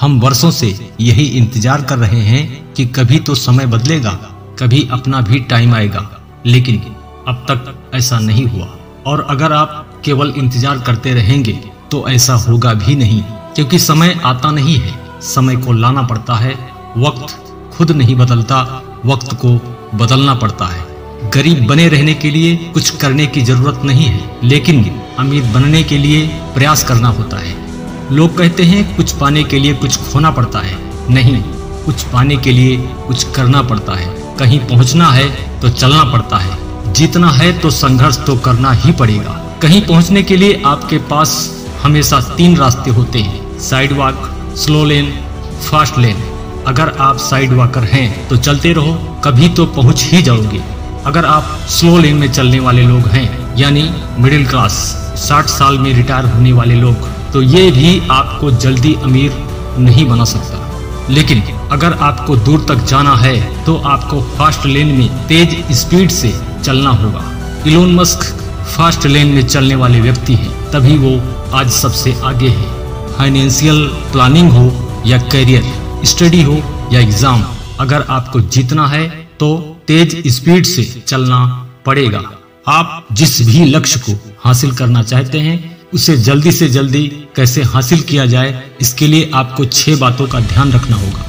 हम वर्षों से यही इंतजार कर रहे हैं कि कभी तो समय बदलेगा, कभी अपना भी टाइम आएगा, लेकिन अब तक ऐसा नहीं हुआ। और अगर आप केवल इंतजार करते रहेंगे तो ऐसा होगा भी नहीं, क्योंकि समय आता नहीं है, समय को लाना पड़ता है। वक्त खुद नहीं बदलता, वक्त को बदलना पड़ता है। गरीब बने रहने के लिए कुछ करने की जरूरत नहीं है, लेकिन अमीर बनने के लिए प्रयास करना होता है। लोग कहते हैं कुछ पाने के लिए कुछ खोना पड़ता है। नहीं, कुछ पाने के लिए कुछ करना पड़ता है। कहीं पहुंचना है तो चलना पड़ता है। जीतना है तो संघर्ष तो करना ही पड़ेगा। कहीं पहुंचने के लिए आपके पास हमेशा 3 रास्ते होते हैं, साइड वॉक, स्लो लेन, फास्ट लेन। अगर आप साइड वॉकर हैं तो चलते रहो, कभी तो पहुंच ही जाओगे। अगर आप स्लो लेन में चलने वाले लोग हैं, यानी मिडिल क्लास, 60 साल में रिटायर होने वाले लोग, तो ये भी आपको जल्दी अमीर नहीं बना सकता। लेकिन अगर आपको दूर तक जाना है तो आपको फास्ट लेन में तेज स्पीड से चलना होगा। इलोन मस्क फास्ट लेन में चलने वाले व्यक्ति हैं, तभी वो आज सबसे आगे है। फाइनेंशियल प्लानिंग हो या करियर, स्टडी हो या एग्जाम, अगर आपको जीतना है तो तेज स्पीड से चलना पड़ेगा। आप जिस भी लक्ष्य को हासिल करना चाहते हैं उसे जल्दी से जल्दी कैसे हासिल किया जाए, इसके लिए आपको 6 बातों का ध्यान रखना होगा।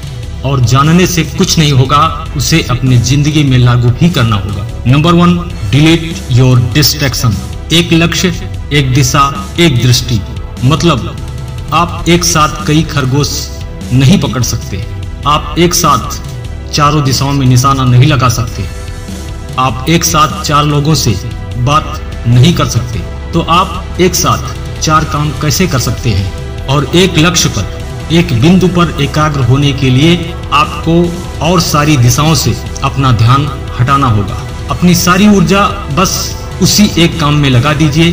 और जानने से कुछ नहीं होगा, उसे अपनी जिंदगी में लागू भी करना होगा। Number 1, delete your distraction. एक लक्ष्य, एक दिशा, एक दृष्टि। मतलब आप एक साथ कई खरगोश नहीं पकड़ सकते। आप एक साथ चारों दिशाओं में निशाना नहीं लगा सकते। आप एक साथ 4 लोगों से बात नहीं कर सकते। तो आप एक साथ 4 काम कैसे कर सकते हैं? और एक लक्ष्य पर, एक बिंदु पर एकाग्र होने के लिए आपको और सारी दिशाओं से अपना ध्यान हटाना होगा। अपनी सारी ऊर्जा बस उसी एक काम में लगा दीजिए,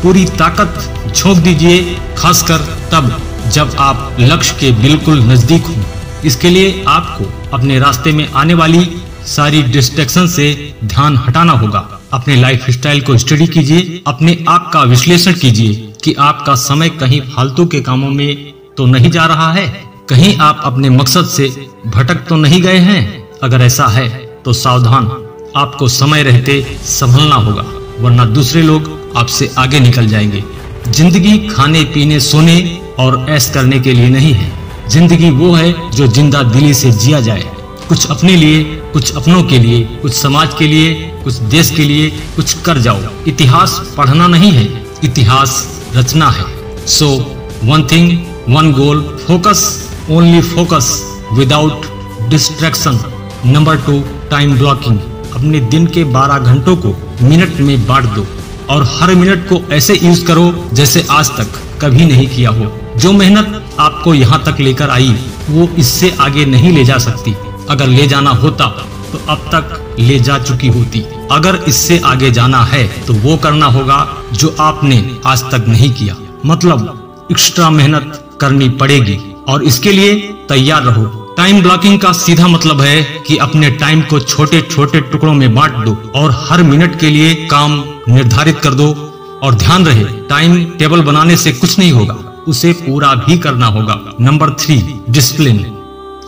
पूरी ताकत झोंक दीजिए, खासकर तब जब आप लक्ष्य के बिल्कुल नजदीक हों। इसके लिए आपको अपने रास्ते में आने वाली सारी डिस्ट्रैक्शन से ध्यान हटाना होगा। अपने लाइफ स्टाइल को स्टडी कीजिए, अपने आप का विश्लेषण कीजिए कि आपका समय कहीं फालतू के कामों में तो नहीं जा रहा है, कहीं आप अपने मकसद से भटक तो नहीं गए हैं। अगर ऐसा है तो सावधान, आपको समय रहते संभलना होगा, वरना दूसरे लोग आपसे आगे निकल जाएंगे। जिंदगी खाने पीने सोने और ऐश करने के लिए नहीं है। जिंदगी वो है जो जिंदा दिली से जिया जाए, कुछ अपने लिए, कुछ अपनों के लिए, कुछ समाज के लिए, कुछ देश के लिए कुछ कर जाओ। इतिहास पढ़ना नहीं है, इतिहास रचना है। So 1 thing, 1 goal, focus, only focus without distraction. Number 2, time blocking. अपने दिन के 12 घंटों को मिनट में बांट दो और हर मिनट को ऐसे यूज करो जैसे आज तक कभी नहीं किया हो। जो मेहनत आपको यहाँ तक लेकर आई वो इससे आगे नहीं ले जा सकती। अगर ले जाना होता तो अब तक ले जा चुकी होती। अगर इससे आगे जाना है तो वो करना होगा जो आपने आज तक नहीं किया। मतलब एक्स्ट्रा मेहनत करनी पड़ेगी और इसके लिए तैयार रहो। टाइम ब्लॉकिंग का सीधा मतलब है कि अपने टाइम को छोटे छोटे टुकड़ों में बांट दो और हर मिनट के लिए काम निर्धारित कर दो। और ध्यान रहे, टाइम टेबल बनाने से कुछ नहीं होगा, उसे पूरा भी करना होगा। Number 3, discipline.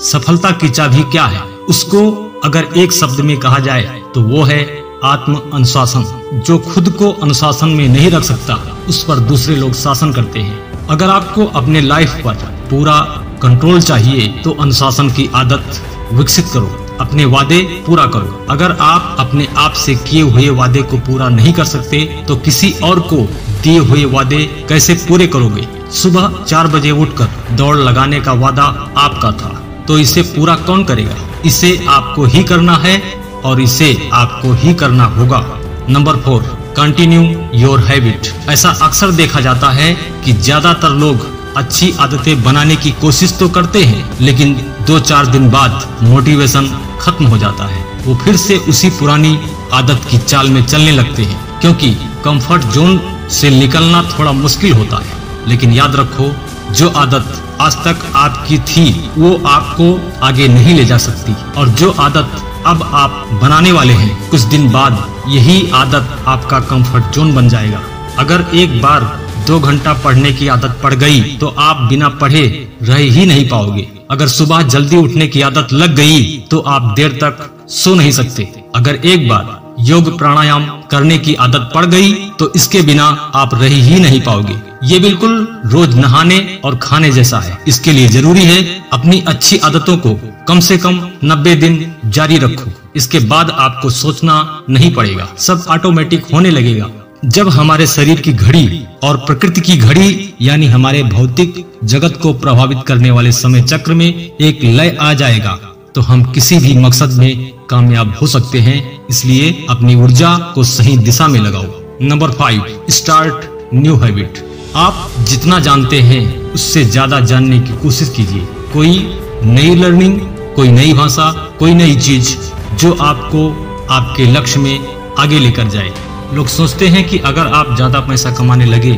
सफलता की चाबी क्या है? उसको अगर एक शब्द में कहा जाए तो वो है आत्म अनुशासन। जो खुद को अनुशासन में नहीं रख सकता उस पर दूसरे लोग शासन करते हैं। अगर आपको अपने लाइफ पर पूरा कंट्रोल चाहिए तो अनुशासन की आदत विकसित करो, अपने वादे पूरा करो। अगर आप अपने आप से किए हुए वादे को पूरा नहीं कर सकते तो किसी और को दिए हुए वादे कैसे पूरे करोगे? सुबह 4 बजे उठकर दौड़ लगाने का वादा आपका था, तो इसे पूरा कौन करेगा? इसे आपको ही करना है और इसे आपको ही करना होगा। Number 4, continue your habit. ऐसा अक्सर देखा जाता है कि ज्यादातर लोग अच्छी आदतें बनाने की कोशिश तो करते हैं, लेकिन 2-4 दिन बाद मोटिवेशन खत्म हो जाता है। वो फिर से उसी पुरानी आदत की चाल में चलने लगते हैं, क्योंकि कंफर्ट जोन से निकलना थोड़ा मुश्किल होता है। लेकिन याद रखो, जो आदत आज तक आपकी थी वो आपको आगे नहीं ले जा सकती, और जो आदत अब आप बनाने वाले हैं कुछ दिन बाद यही आदत आपका कंफर्ट जोन बन जाएगा। अगर एक बार 2 घंटा पढ़ने की आदत पड़ गई तो आप बिना पढ़े रह ही नहीं पाओगे। अगर सुबह जल्दी उठने की आदत लग गई तो आप देर तक सो नहीं सकते। अगर एक बार योग प्राणायाम करने की आदत पड़ गई तो इसके बिना आप रह ही नहीं पाओगे। ये बिल्कुल रोज नहाने और खाने जैसा है। इसके लिए जरूरी है अपनी अच्छी आदतों को कम से कम 90 दिन जारी रखो। इसके बाद आपको सोचना नहीं पड़ेगा, सब ऑटोमेटिक होने लगेगा। जब हमारे शरीर की घड़ी और प्रकृति की घड़ी यानी हमारे भौतिक जगत को प्रभावित करने वाले समय चक्र में एक लय आ जाएगा तो हम किसी भी मकसद में कामयाब हो सकते हैं। इसलिए अपनी ऊर्जा को सही दिशा में लगाओ। Number 5, start new habit. आप जितना जानते हैं उससे ज्यादा जानने की कोशिश कीजिए। कोई नई लर्निंग, कोई नई भाषा, कोई नई चीज जो आपको आपके लक्ष्य में आगे लेकर जाए। लोग सोचते हैं कि अगर आप ज्यादा पैसा कमाने लगे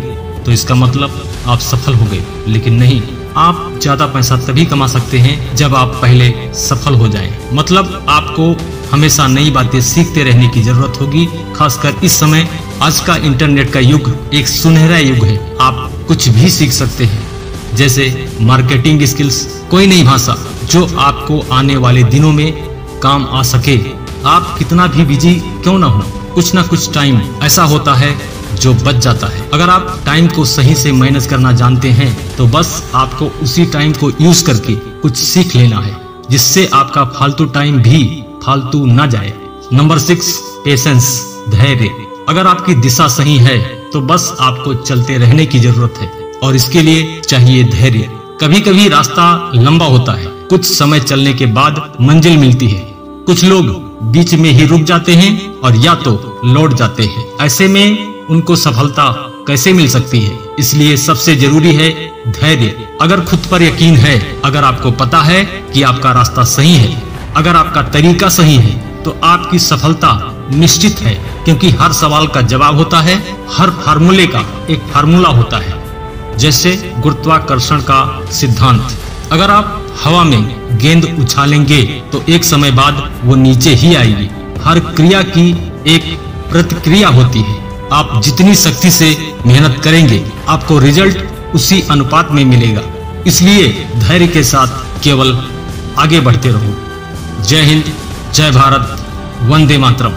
तो इसका मतलब आप सफल हो गए, लेकिन नहीं। आप ज्यादा पैसा तभी कमा सकते हैं जब आप पहले सफल हो जाएं। मतलब आपको हमेशा नई बातें सीखते रहने की जरूरत होगी। खासकर इस समय आज का इंटरनेट का युग एक सुनहरा युग है। आप कुछ भी सीख सकते हैं, जैसे मार्केटिंग स्किल्स, कोई नई भाषा जो आपको आने वाले दिनों में काम आ सके। आप कितना भी बिजी क्यों ना हो, कुछ ना कुछ टाइम ऐसा होता है जो बच जाता है। अगर आप टाइम को सही से मैनेज करना जानते हैं तो बस आपको उसी टाइम को यूज करके कुछ सीख लेना है, जिससे आपका फालतू टाइम भी फालतू ना जाए। नंबर 6, पेशेंस, धैर्य। अगर आपकी दिशा सही है तो बस आपको चलते रहने की जरूरत है और इसके लिए चाहिए धैर्य। कभी कभी रास्ता लंबा होता है, कुछ समय चलने के बाद मंजिल मिलती है। कुछ लोग बीच में ही रुक जाते हैं और या तो लौट जाते हैं। ऐसे में उनको सफलता कैसे मिल सकती है? इसलिए सबसे जरूरी है धैर्य। अगर खुद पर यकीन है, अगर आपको पता है कि आपका रास्ता सही है, अगर आपका तरीका सही है तो आपकी सफलता निश्चित है। क्योंकि हर सवाल का जवाब होता है, हर फार्मूले का एक फार्मूला होता है। जैसे गुरुत्वाकर्षण का सिद्धांत। अगर आप हवा में गेंद उछालेंगे तो एक समय बाद वो नीचे ही आएगी। हर क्रिया की एक प्रतिक्रिया होती है। आप जितनी शक्ति से मेहनत करेंगे आपको रिजल्ट उसी अनुपात में मिलेगा। इसलिए धैर्य के साथ केवल आगे बढ़ते रहो। जय हिंद, जय भारत, वंदे मातरम।